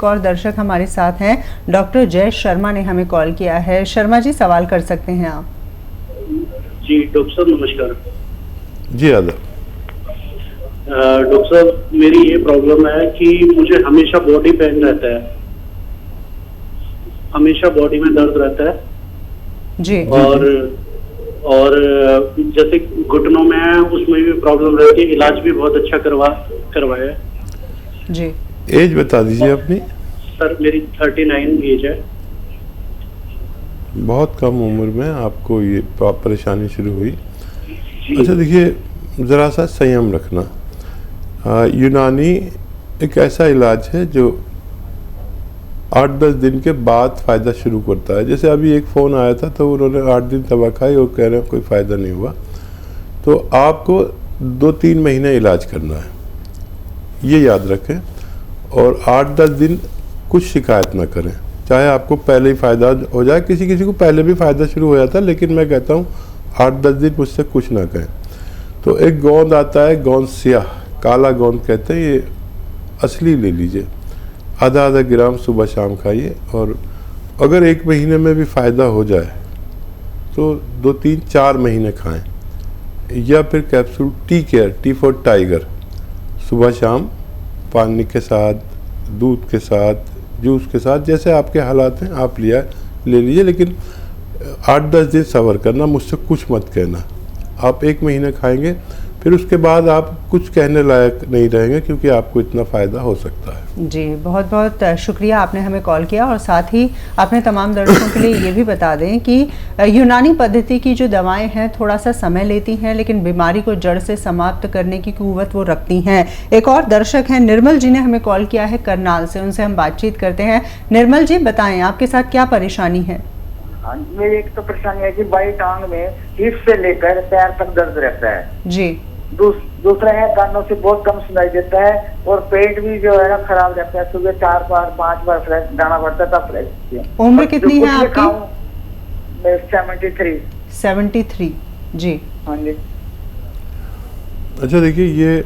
एक और दर्शक हमारे साथ हैं, डॉक्टर जय शर्मा ने हमें कॉल किया है। शर्मा जी, सवाल कर सकते हैं आप। जी डॉक्टर साहब नमस्कार। जी आदा। डॉक्टर साहब मेरी ये प्रॉब्लम है कि मुझे हमेशा बॉडी पेन रहता है, हमेशा बॉडी में दर्द रहता है जी। और जैसे घुटनों में है उसमें भी प्रॉब्लम रहती है, इलाज भी बहुत अच्छा करवाया जी। एज बता दीजिए अपनी। सर मेरी 39 एज है। बहुत कम उम्र में आपको ये परेशानी शुरू हुई। अच्छा देखिए, ज़रा सा संयम रखना। यूनानी एक ऐसा इलाज है जो 8-10 दिन के बाद फ़ायदा शुरू करता है। जैसे अभी एक फ़ोन आया था तो उन्होंने 8 दिन दवा खाई और कह रहे हैं कोई फ़ायदा नहीं हुआ। तो आपको 2-3 महीने इलाज करना है, ये याद रखें। और 8-10 दिन कुछ शिकायत ना करें, चाहे आपको पहले ही फ़ायदा हो जाए। किसी किसी को पहले भी फ़ायदा शुरू हो जाता है, लेकिन मैं कहता हूँ 8-10 दिन मुझसे कुछ ना कहें। तो एक गोंद आता है, गोंद सियाह, काला गोंद कहते हैं, ये असली ले लीजिए। आधा ग्राम सुबह शाम खाइए। और अगर 1 महीने में भी फ़ायदा हो जाए तो 2-3-4 महीने खाएं। या फिर capsule tea care, T for tiger, सुबह शाम पानी के साथ, दूध के साथ, जूस के साथ, जैसे आपके हालात हैं आप ले लीजिए। लेकिन 8-10 दिन सब्र करना, मुझसे कुछ मत कहना। आप 1 महीने खाएंगे, फिर उसके बाद आप कुछ कहने लायक नहीं रहेंगे, क्योंकि आपको इतना फ़ायदा हो सकता है। जी, बहुत बहुत शुक्रिया, आपने हमें कॉल किया। और साथ ही आपने तमाम दर्शकों के लिए ये भी बता दें कि यूनानी पद्धति की जो दवाएं हैं थोड़ा सा समय लेती हैं, लेकिन बीमारी को जड़ से समाप्त करने की कुव्वत वो रखती हैं। एक और दर्शक हैं, निर्मल जी ने हमें कॉल किया है करनाल से, उनसे हम बातचीत करते हैं। निर्मल जी, बताएं आपके साथ क्या परेशानी है? हाँ, मेरी एक तो परेशानी है कि बाई टांग में हिप से लेकर पैर तक दर्द रहता है जी। दूसरा है कानों से बहुत कम सुनाई देता है, और पेट भी जो है ना खराब रहता है। सुबह 4 बार 5 बार फ्रेश जाना पड़ता है तब फ्रेश। उम्र कितनी है आपकी? 73। 73 जी। हाँ जी। अच्छा देखिए, ये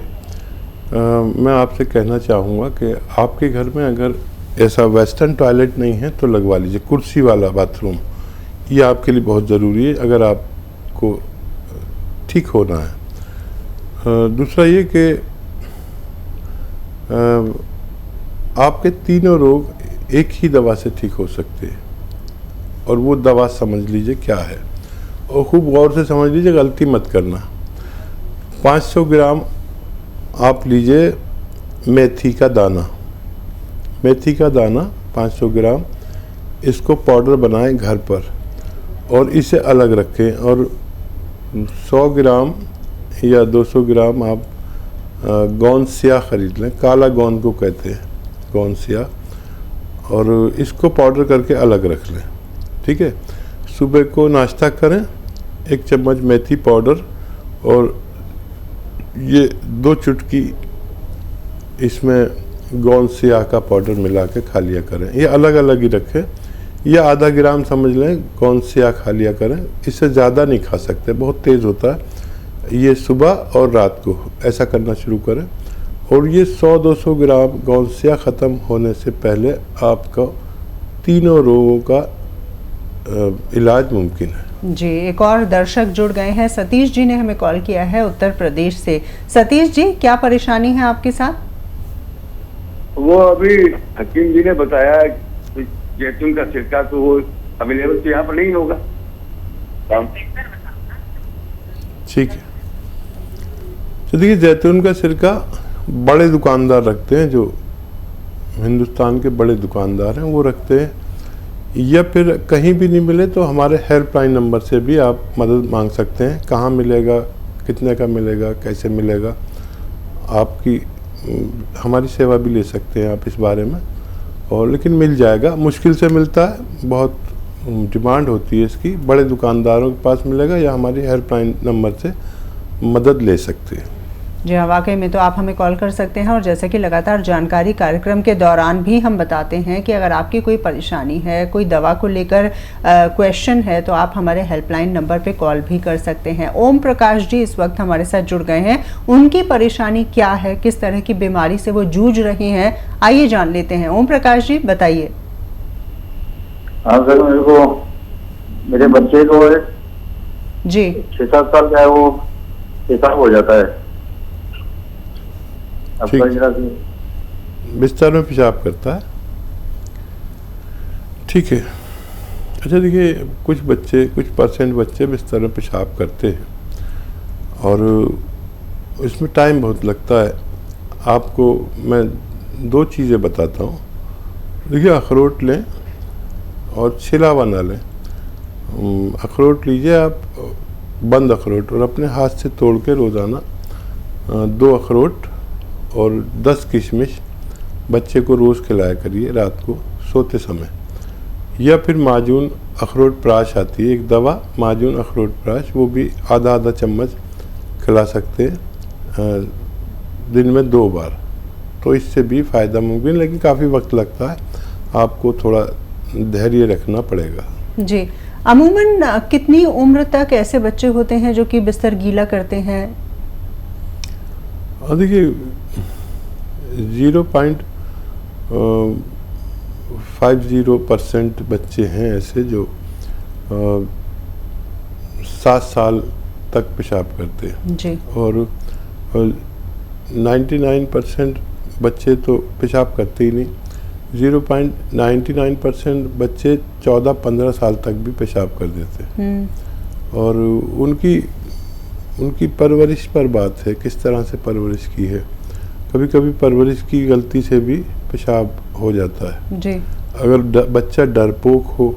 मैं आपसे कहना चाहूँगा कि आपके घर में अगर ऐसा वेस्टर्न टॉयलेट नहीं है तो लगवा लीजिए, कुर्सी वाला बाथरूम। ये आपके लिए बहुत ज़रूरी है अगर आपको ठीक होना है। दूसरा ये कि आपके तीनों रोग एक ही दवा से ठीक हो सकते हैं, और वो दवा समझ लीजिए क्या है, और खूब गौर से समझ लीजिए, गलती मत करना। 500 ग्राम आप लीजिए मेथी का दाना, मेथी का दाना 500 ग्राम, इसको पाउडर बनाएं घर पर और इसे अलग रखें। और 100 ग्राम या 200 ग्राम आप गोंद सियाह ख़रीद लें, काला गोंद को कहते हैं, गोंद सियाह, और इसको पाउडर करके अलग रख लें। ठीक है, सुबह को नाश्ता करें, 1 चम्मच मेथी पाउडर और ये 2 चुटकी इसमें गोंद सियाह का पाउडर मिला के खा लिया करें। ये अलग अलग ही रखें, या आधा ग्राम समझ लें गोंद सियाह खा लिया करें। इससे ज़्यादा नहीं खा सकते, बहुत तेज़ होता है। ये सुबह और रात को ऐसा करना शुरू करें। और ये 100-200 ग्राम गोंद सियाह ख़त्म होने से पहले आपका तीनों रोगों का इलाज मुमकिन है। जी, एक और दर्शक जुड़ गए हैं, सतीश जी ने हमें कॉल किया है उत्तर प्रदेश से। सतीश जी, क्या परेशानी है आपके साथ? वो अभी हकीम जी ने बताया जैतून का सिरका, तो वो अवेलेबल तो यहाँ पर नहीं होगा। ठीक है, तो देखिए, जैतून का सिरका बड़े दुकानदार रखते हैं, जो हिंदुस्तान के बड़े दुकानदार हैं वो रखते हैं। या फिर कहीं भी नहीं मिले तो हमारे हेल्पलाइन नंबर से भी आप मदद मांग सकते हैं। कहाँ मिलेगा, कितने का मिलेगा, कैसे मिलेगा, आपकी हमारी सेवा भी ले सकते हैं आप इस बारे में। और लेकिन मिल जाएगा, मुश्किल से मिलता है, बहुत डिमांड होती है इसकी। बड़े दुकानदारों के पास मिलेगा, या हमारी हेल्पलाइन नंबर से मदद ले सकते हैं। जी हाँ, वाकई में तो आप हमें कॉल कर सकते हैं और जैसे कि लगातार जानकारी कार्यक्रम के दौरान भी हम बताते हैं कि अगर आपकी कोई परेशानी है, कोई दवा को लेकर क्वेश्चन है, तो आप हमारे हेल्पलाइन नंबर पे कॉल भी कर सकते हैं। ओम प्रकाश जी इस वक्त हमारे साथ जुड़ गए हैं। उनकी परेशानी क्या है, किस तरह की बीमारी से वो जूझ रही हैं, आइए जान लेते हैं। ओम प्रकाश जी बताइए। हाँ सर, मेरे बच्चे को जी 6-7 साल का है, वो पेशाब हो जाता है। अब ठीक। कई तरह से बिस्तर में पेशाब करता है, ठीक है। अच्छा देखिए, कुछ परसेंट बच्चे बिस्तर में पेशाब करते हैं और इसमें टाइम बहुत लगता है। आपको मैं 2 चीज़ें बताता हूँ। देखिए, अखरोट लें और छिला बना लें। अखरोट लीजिए आप, बंद अखरोट, और अपने हाथ से तोड़ के रोज़ाना 2 अखरोट और 10 किशमिश बच्चे को रोज़ खिलाया करिए रात को सोते समय। या फिर माजून अखरोट प्राश आती है, एक दवा माजून अखरोट प्राश, वो भी आधा चम्मच खिला सकते हैं दिन में 2 बार। तो इससे भी फ़ायदा मुमकिन, लेकिन काफ़ी वक्त लगता है, आपको थोड़ा धैर्य रखना पड़ेगा। जी, अमूमन कितनी उम्र तक ऐसे बच्चे होते हैं जो कि बिस्तर गीला करते हैं? देखिए 0.50% बच्चे हैं ऐसे जो 7 साल तक पेशाब करते हैं जी। और 99% बच्चे तो पेशाब करते ही नहीं। 0.99% बच्चे 14-15 साल तक भी पेशाब कर देते हैं। और उनकी परवरिश पर बात है, किस तरह से परवरिश की है। कभी कभी परवरिश की गलती से भी पेशाब हो जाता है जी। अगर बच्चा डरपोक हो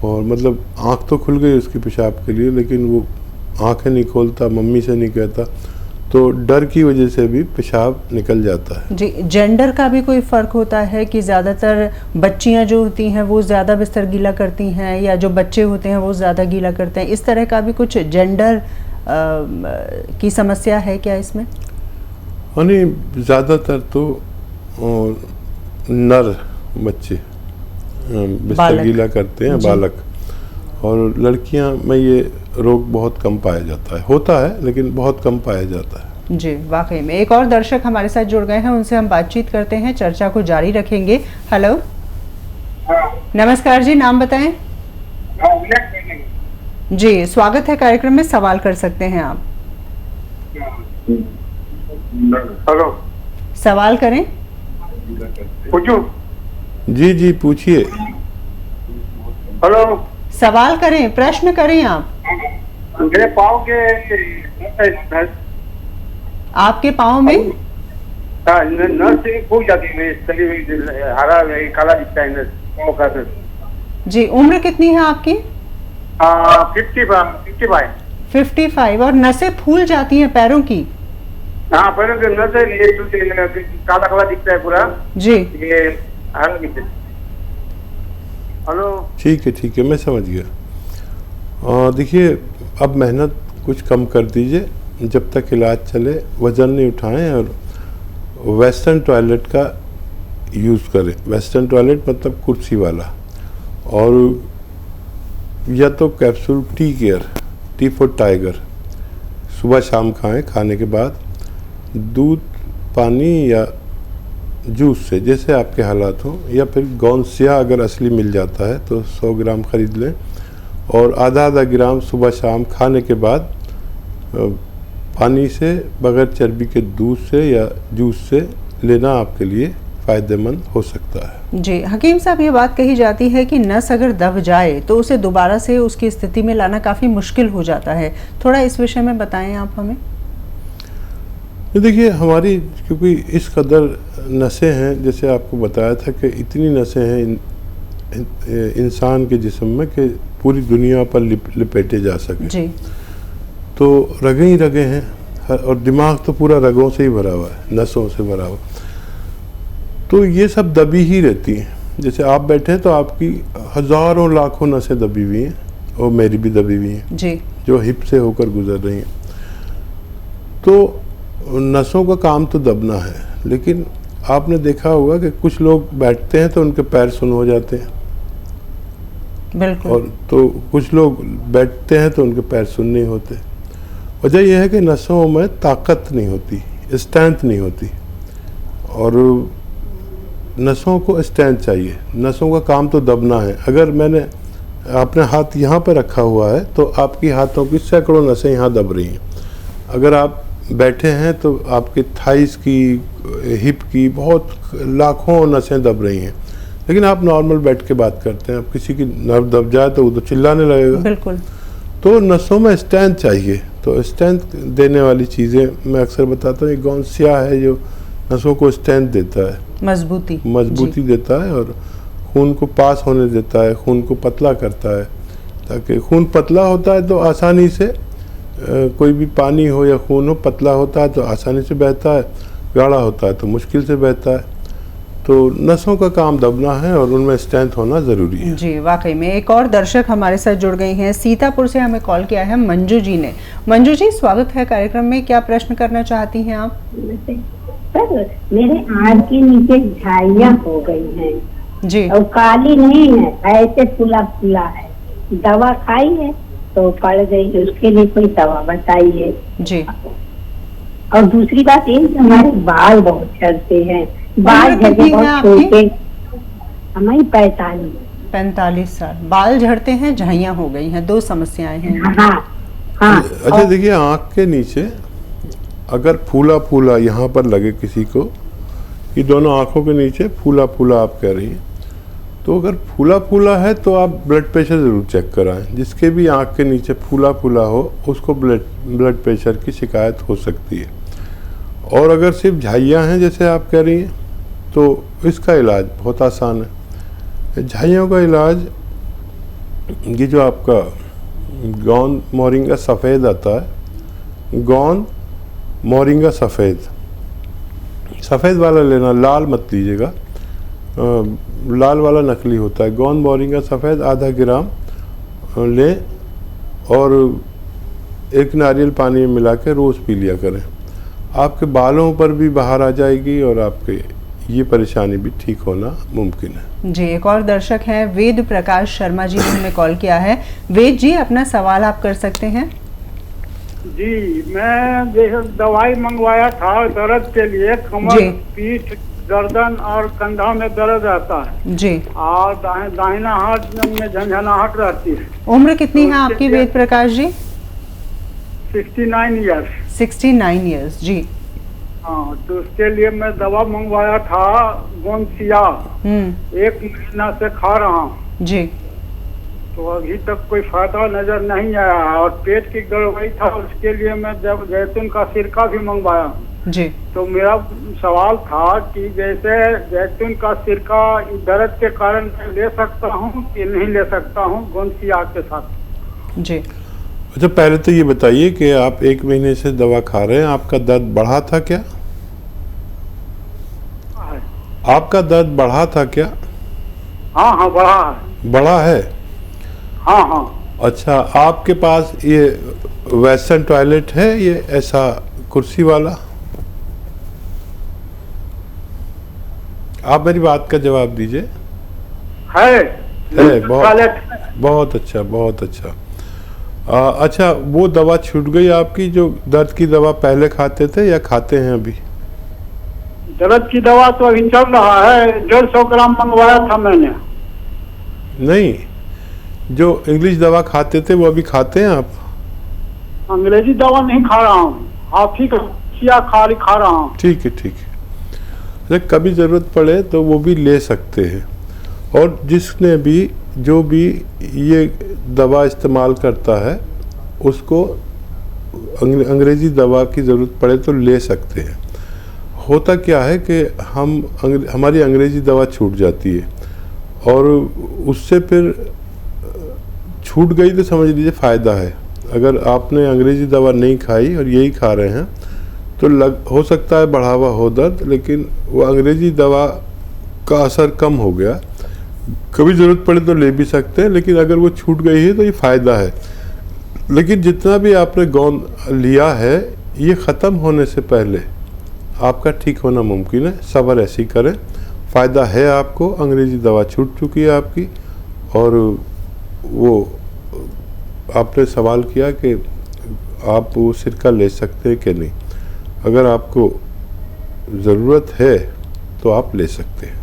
और मतलब आँख तो खुल गई उसकी पेशाब के लिए, लेकिन वो आँखें नहीं खोलता, मम्मी से नहीं कहता, तो डर की वजह से भी पेशाब निकल जाता है। जी, जेंडर का भी कोई फ़र्क होता है कि ज़्यादातर बच्चियां जो होती हैं वो ज़्यादा बिस्तर गीला करती हैं या जो बच्चे होते हैं वो ज़्यादा गीला करते हैं? इस तरह का भी कुछ जेंडर की समस्या है क्या इसमें? नहीं, ज़्यादातर तो नर बच्चे बिस्तर गीला करते हैं, बालक। और लड़कियां में ये रोग बहुत कम पाया जाता है, होता है लेकिन बहुत कम पाया जाता है। जी, वाकई में। एक और दर्शक हमारे साथ जुड़ गए हैं, उनसे हम बातचीत करते हैं, चर्चा को जारी रखेंगे। हेलो, नमस्कार जी, नाम बताएं। जी, स्वागत है कार्यक्रम में, सवाल कर सकते हैं आप। हेलो, सवाल करें। पूछूं? जी पूछिए। हेलो, सवाल करें, प्रश्न करें आप। मेरे पाँव के आपके पाँव में नस फूल जाती है, तली हुई हरा काला दिखता है नस, पाँव का नस। जी, उम्र कितनी है आपकी? 55। 55। और नसें फूल जाती हैं पैरों की? हाँ, पैरों के नस काला काला दिखता है पूरा जी। ये हरा दिखता है। हेलो, ठीक है, मैं समझ गया। देखिए, अब मेहनत कुछ कम कर दीजिए, जब तक इलाज चले वज़न नहीं उठाएं और वेस्टर्न टॉयलेट का यूज़ करें। वेस्टर्न टॉयलेट मतलब कुर्सी वाला, और या तो कैप्सूल टी फॉर टाइगर सुबह शाम खाएं, खाने के बाद दूध, पानी या जूस से, जैसे आपके हालात हों, या फिर गोंद स्याह अगर असली मिल जाता है तो 100 ग्राम खरीद लें, और आधा ग्राम सुबह शाम खाने के बाद पानी से, बगैर चर्बी के दूध से या जूस से लेना आपके लिए फ़ायदेमंद हो सकता है। जी, हकीम साहब, ये बात कही जाती है कि नस अगर दब जाए तो उसे दोबारा से उसकी स्थिति में लाना काफ़ी मुश्किल हो जाता है। थोड़ा इस विषय में बताएं आप हमें। देखिए, हमारी क्योंकि इस कदर नसें हैं, जैसे आपको बताया था कि इतनी नसें हैं इंसान के जिस्म में कि पूरी दुनिया पर लिपेटे जा सके। जी। तो रगें ही रगें हैं, और दिमाग तो पूरा रगों से ही भरा हुआ है, नसों से भरा हुआ। तो ये सब दबी ही रहती हैं। जैसे आप बैठे हैं तो आपकी हज़ारों लाखों नसें दबी हुई हैं, और मेरी भी दबी हुई हैं जी। जो हिप से होकर गुजर रही हैं। तो नसों का काम तो दबना है, लेकिन आपने देखा होगा कि कुछ लोग बैठते हैं तो उनके पैर सुन्न हो जाते हैं, बिल्कुल। और तो कुछ लोग बैठते हैं तो उनके पैर सुन्न नहीं होते। वजह यह है कि नसों में ताकत नहीं होती, स्ट्रेंथ नहीं होती, और नसों को स्ट्रेंथ चाहिए। नसों का काम तो दबना है। अगर मैंने अपने हाथ यहाँ पर रखा हुआ है तो आपकी हाथों की सैकड़ों नसें यहाँ दब रही हैं। अगर आप बैठे हैं तो आपके थाइस की, हिप की बहुत लाखों नसें दब रही हैं। लेकिन आप नॉर्मल बैठ के बात करते हैं, आप किसी की नर्व दब जाए तो वो तो चिल्लाने लगेगा। बिल्कुल। तो नसों में स्ट्रेंथ चाहिए। तो स्ट्रेंथ देने वाली चीज़ें मैं अक्सर बताता हूँ, गौनसिया है जो नसों को स्ट्रेंथ देता है, मजबूती देता है, और खून को पास होने देता है, खून को पतला करता है, ताकि खून पतला होता है तो आसानी से कोई भी पानी हो या खून हो, पतला होता है तो आसानी से बहता है, गाढ़ा होता है तो मुश्किल से बहता है। तो नसों का काम दबना है और उनमें स्ट्रेंथ होना ज़रूरी है। जी, वाकई में। एक और दर्शक हमारे साथ जुड़ गई हैं, सीतापुर से हमें कॉल किया है मंजू जी ने। मंजू जी, स्वागत है कार्यक्रम में। क्या प्रश्न करना चाहती हैं आप? सर, मेरे आंख के नीचे झाइयाँ हो गई हैं जी, और काली नहीं है, ऐसे फूला फूला है। दवा खाई है तो पड़ गई, उसके लिए कोई दवा बताइए। जी। और दूसरी बात ये, हमारे बाल बहुत झड़ते हैं, बाल उम्र कितनी झड़ते है बहुत आपकी? छोटे। हमारी 45 साल। बाल झड़ते हैं, झाइयाँ हो गई हैं, दो समस्याएं हैं। हाँ हाँ। अच्छा, देखिए, आँख के नीचे अगर फूला फूला यहाँ पर लगे किसी को, ये दोनों आँखों के नीचे फूला फूला आप कह रही हैं, तो अगर फूला फूला है तो आप ब्लड प्रेशर ज़रूर चेक कराएं। जिसके भी आँख के नीचे फूला फूला हो उसको ब्लड प्रेशर की शिकायत हो सकती है। और अगर सिर्फ झाइयाँ हैं जैसे आप कह रही हैं, तो इसका इलाज बहुत आसान है। झाइयों का इलाज, ये जो आपका गोंद मोरिंगा सफ़ेद आता है, गोंद मोरिंगा सफ़ेद वाला लेना, लाल मत लीजिएगा, लाल वाला नकली होता है। गोंद मोरिंगा सफ़ेद आधा ग्राम लें और एक नारियल पानी में मिला के रोज़ पी लिया करें। आपके बालों पर भी बाहर आ जाएगी और आपके ये परेशानी भी ठीक होना मुमकिन है। जी, एक और दर्शक हैं, वेद प्रकाश शर्मा जी ने हमें कॉल किया है। वेद जी, अपना सवाल आप कर सकते हैं। जी, मैं जैसे दवाई मंगवाया था दर्द के लिए, कमर, जी। पीठ, गर्दन और कंधा में दर्द रहता है जी। और दाहिना हाथ में झंझनाहट रहती है। उम्र कितनी है आपकी वेद प्रकाश जी? 69 ईयर्स। 69 ईयर्स। जी। हाँ, तो उसके लिए मैं दवा मंगवाया था गोंसिया, 1 महीना से खा रहा हूँ। जी। तो अभी तक कोई फायदा नजर नहीं आया। और पेट की गड़बड़ी था, उसके लिए मैं जब जैतून का सिरका भी मंगवाया। जी। तो मेरा सवाल था कि जैसे जैतून का सिरका दर्द के कारण मैं ले सकता हूँ कि नहीं ले सकता हूँ गोंसिया के साथ? जी। अच्छा, पहले तो ये बताइए कि आप 1 महीने से दवा खा रहे हैं, आपका दर्द बढ़ा था क्या? आपका दर्द बढ़ा था क्या? हाँ हाँ, बढ़ा है। बढ़ा है? हाँ हाँ। अच्छा, आपके पास ये वेस्टर्न टॉयलेट है, ये ऐसा कुर्सी वाला? आप मेरी बात का जवाब दीजिए। है, बहुत अच्छा, बहुत अच्छा। अच्छा, वो दवा छूट गई आपकी, जो दर्द की दवा पहले खाते थे या खाते हैं अभी? दर्द की दवा तो अभी चल रहा है, 150 ग्राम मंगवाया था मैंने। नहीं, जो इंग्लिश दवा खाते थे वो अभी खाते हैं आप? अंग्रेजी दवा नहीं खा रहा हूँ, आप ही खा रहा हूँ। ठीक है, ठीक है। कभी ज़रूरत पड़े तो वो भी ले सकते हैं। और जिसने भी, जो भी ये दवा इस्तेमाल करता है, उसको अंग्रेज़ी दवा की ज़रूरत पड़े तो ले सकते हैं। होता क्या है कि हमारी अंग्रेज़ी दवा छूट जाती है और उससे फिर छूट गई तो समझ लीजिए फ़ायदा है। अगर आपने अंग्रेज़ी दवा नहीं खाई और यही खा रहे हैं तो हो सकता है बढ़ावा हो दर्द, लेकिन वो अंग्रेज़ी दवा का असर कम हो गया। कभी ज़रूरत पड़े तो ले भी सकते हैं, लेकिन अगर वो छूट गई है तो ये फ़ायदा है। लेकिन जितना भी आपने गोंद लिया है, ये ख़त्म होने से पहले आपका ठीक होना मुमकिन है। सब्र ऐसे ही करें, फ़ायदा है आपको। अंग्रेज़ी दवा छूट चुकी है आपकी। और वो आपने सवाल किया कि आप वो सिरका ले सकते हैं कि नहीं। अगर आपको ज़रूरत है तो आप ले सकते हैं।